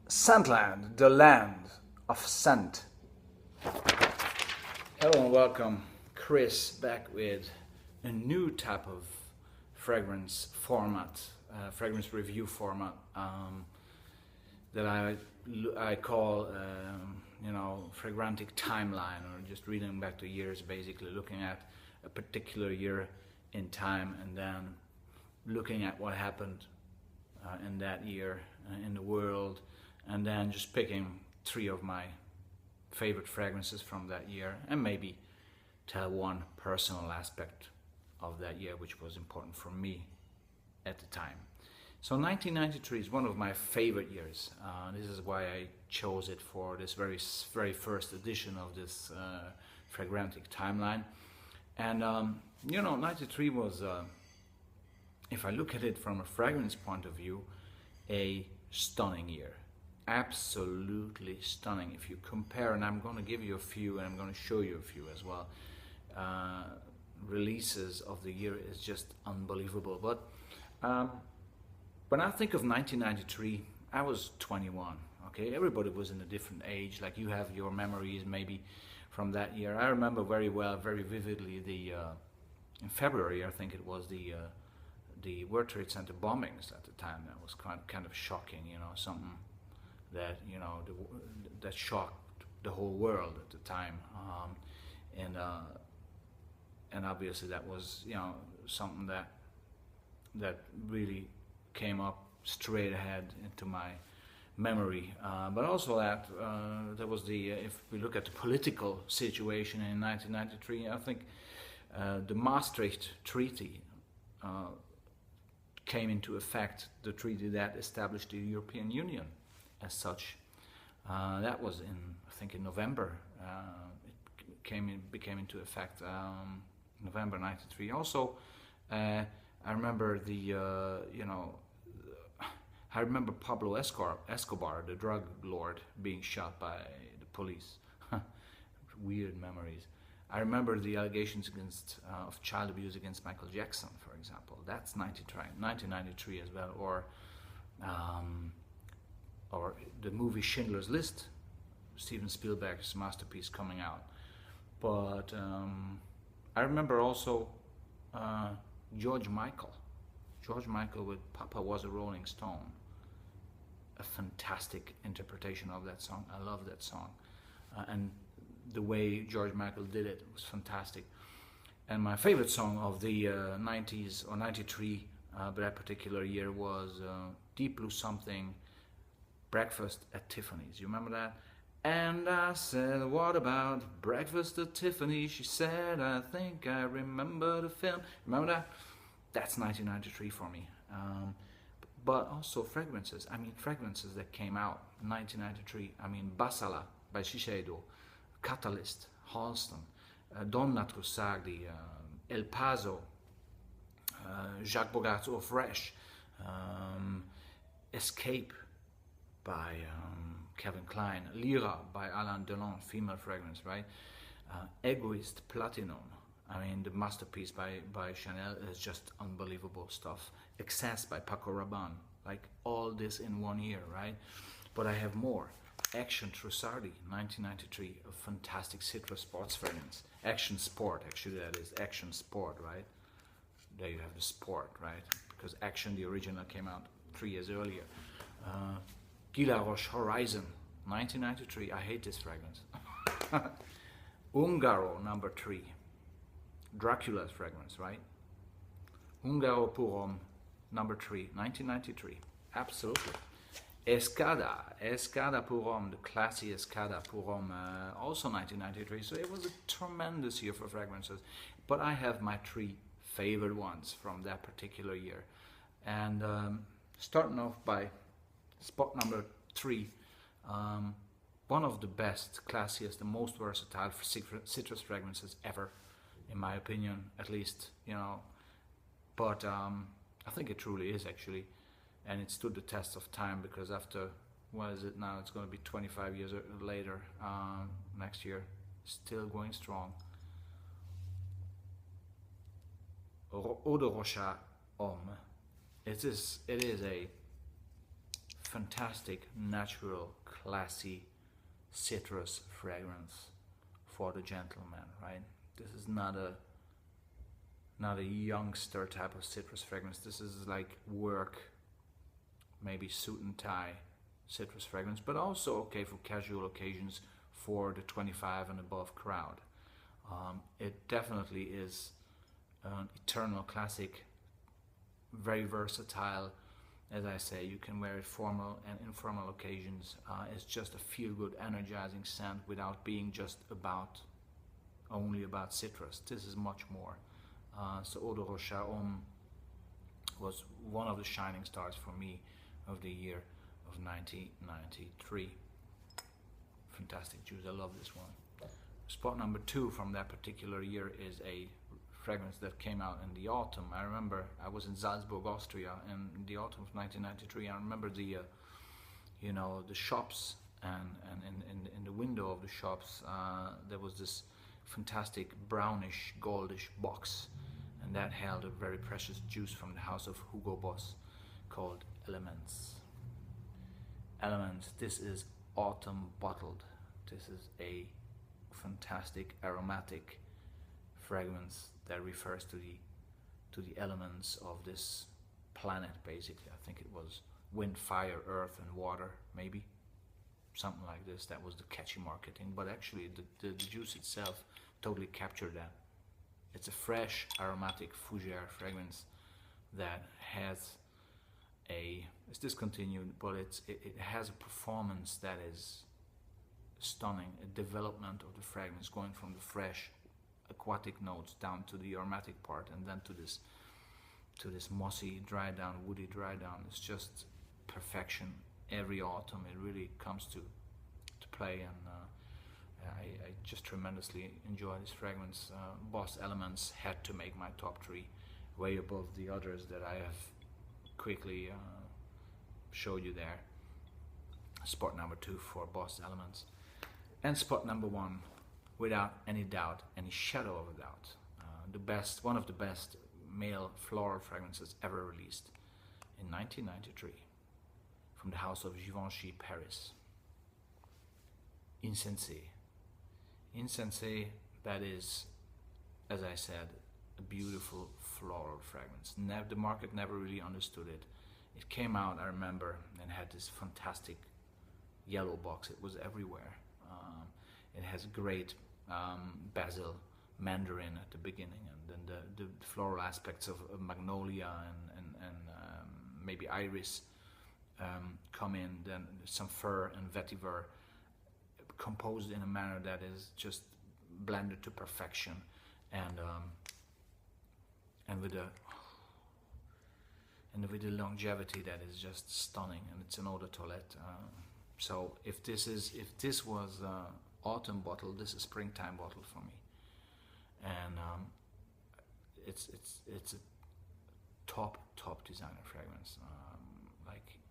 Scentland, the land of scent. Hello and welcome, Chris, back with a new type of fragrance format, fragrance review format that I call, Fragrantic timeline, or just reading back the years, basically looking at a particular year in time and then looking at what happened in that year in the world, and then just picking three of my favorite fragrances from that year and maybe tell one personal aspect of that year which was important for me at the time. So 1993 is one of my favorite years. This is why I chose it for this very first edition of this Fragrantic timeline. And 93 was, if I look at it from a fragrance point of view, a stunning year. Absolutely stunning. If you compare, and I'm going to give you a few and I'm going to show you a few as well, releases of the year is just unbelievable. But when I think of 1993, I was 21. Okay, everybody was in a different age. Like, you have your memories maybe from that year. I remember very well, very vividly, in February, I think it was, the World Trade Center bombings at the time. That was kind of shocking, something that that shocked the whole world at the time, and obviously that was something that really came up straight ahead into my memory. But also that there was if we look at the political situation in 1993, I think the Maastricht Treaty came into effect, the treaty that established the European Union as such. That was in November. It became into effect November '93. Also, I remember I remember Pablo Escobar, the drug lord, being shot by the police. Weird memories. I remember the allegations of child abuse against Michael Jackson, for example. That's 1993 as well. Or the movie Schindler's List, Steven Spielberg's masterpiece, coming out. But I remember also George Michael with Papa Was a Rolling Stone. A fantastic interpretation of that song. I love that song. And the way George Michael did it was fantastic. And my favorite song of the 90s or 93, that particular year, was Deep Blue Something, Breakfast at Tiffany's. You remember that? And I said, what about Breakfast at Tiffany's? She said, I think I remember the film. Remember that? That's 1993 for me. But also fragrances. Fragrances that came out in 1993. Basala by Shiseido, Catalyst, Halston, Donna Trussardi, El Paso, Jacques Bogart's Eau Fraiche, Escape by Calvin Klein, Lyra by Alain Delon, female fragrance, right? Egoist Platinum, the masterpiece by Chanel, is just unbelievable stuff. Excess by Paco Rabanne, like all this in 1 year, right? But I have more. Action Trussardi, 1993, a fantastic citrus sports fragrance. Action Sport, actually, that is Action Sport, right? There you have the sport, right? Because Action, the original, came out 3 years earlier. Guy Laroche Horizon, 1993. I hate this fragrance. Ungaro, number 3. Dracula's fragrance, right? Ungaro pour Homme, number 3, 1993. Absolutely. Escada pour Homme, the classy Escada pour Homme, also 1993. So it was a tremendous year for fragrances. But I have my 3 favorite ones from that particular year. And starting off by spot number 3, one of the best, classiest, and most versatile citrus fragrances ever, in my opinion, at least, But I think it truly is, actually. And it stood the test of time, because after, what is it now? It's going to be 25 years later, next year, still going strong. Eau de Rocha Homme. It is a fantastic, natural, classy citrus fragrance for the gentleman, right? This is not a youngster type of citrus fragrance. This is like work, maybe suit and tie citrus fragrance, but also okay for casual occasions for the 25 and above crowd. It definitely is an eternal classic, very versatile. As I say, you can wear it formal and informal occasions. It's just a feel-good, energizing scent without being just only about citrus. This is much more. So Eau de Rocha Homme was one of the shining stars for me of the year of 1993. Fantastic juice, I love this one. Spot number 2 from that particular year is a fragrance that came out in the autumn. I remember I was in Salzburg, Austria, in the autumn of 1993. I remember the shops, and in the window of the shops there was this fantastic brownish, goldish box, and that held a very precious juice from the house of Hugo Boss called Elements. Elements. This is autumn bottled. This is a fantastic aromatic fragrance that refers to the elements of this planet, basically. I think it was wind, fire, earth and water, maybe something like this. That was the catchy marketing, but actually the juice itself totally captured that. It's a fresh aromatic fougere fragrance that it's discontinued, but it has a performance that is stunning. A development of the fragrance, going from the fresh aquatic notes down to the aromatic part, and then to this mossy dry down, woody dry down. It's just perfection. Every autumn it really comes to play, and I just tremendously enjoy this fragrance. Boss Elements had to make my top 3, way above the others that I have quickly showed you there. Spot number 2 for Boss Elements. And spot number 1, without any doubt, any shadow of a doubt, one of the best male floral fragrances ever released in 1993 from the house of Givenchy Paris. Insensé. Insensé, that is, as I said, a beautiful floral fragrance. The market never really understood it. It came out, I remember, and had this fantastic yellow box. It was everywhere. It has great basil, mandarin at the beginning, and then the floral aspects of magnolia and maybe iris come in. Then some fir and vetiver, composed in a manner that is just blended to perfection, and with the longevity that is just stunning, and it's an eau de toilette. So if this was autumn bottle, this is springtime bottle for me, and it's a top designer fragrance,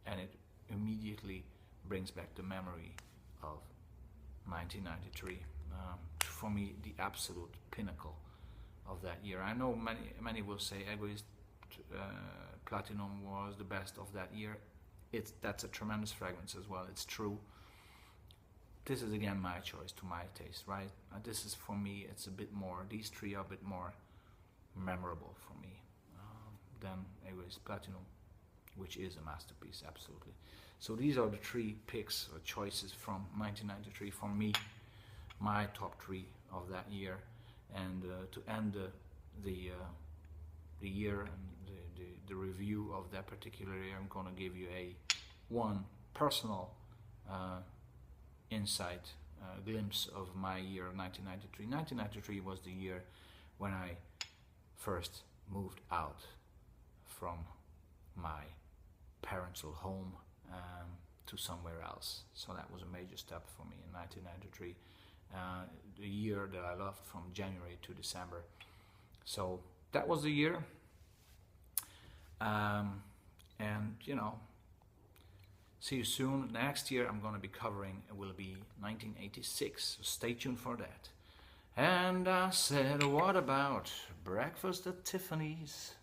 and it immediately brings back the memory of 1993. For me, the absolute pinnacle of that year. I know many will say Egoist Platinum was the best of that year. That's a tremendous fragrance as well. It's true. This is again my choice, to my taste, right? This is, for me, it's a bit more. These 3 are a bit more memorable for me than Egoist Platinum, which is a masterpiece, absolutely. So these are the 3 picks or choices from 1993 for me, my top 3 of that year. And to end the year and the review of that particular year, I'm going to give you one personal insight, glimpse of my year 1993. 1993 was the year when I first moved out from my parental home to somewhere else. So that was a major step for me in 1993. The year that I loved from January to December. So that was the year. And see you soon. Next year I'm going to be covering, it will be 1986. So stay tuned for that. And I said, what about breakfast at Tiffany's?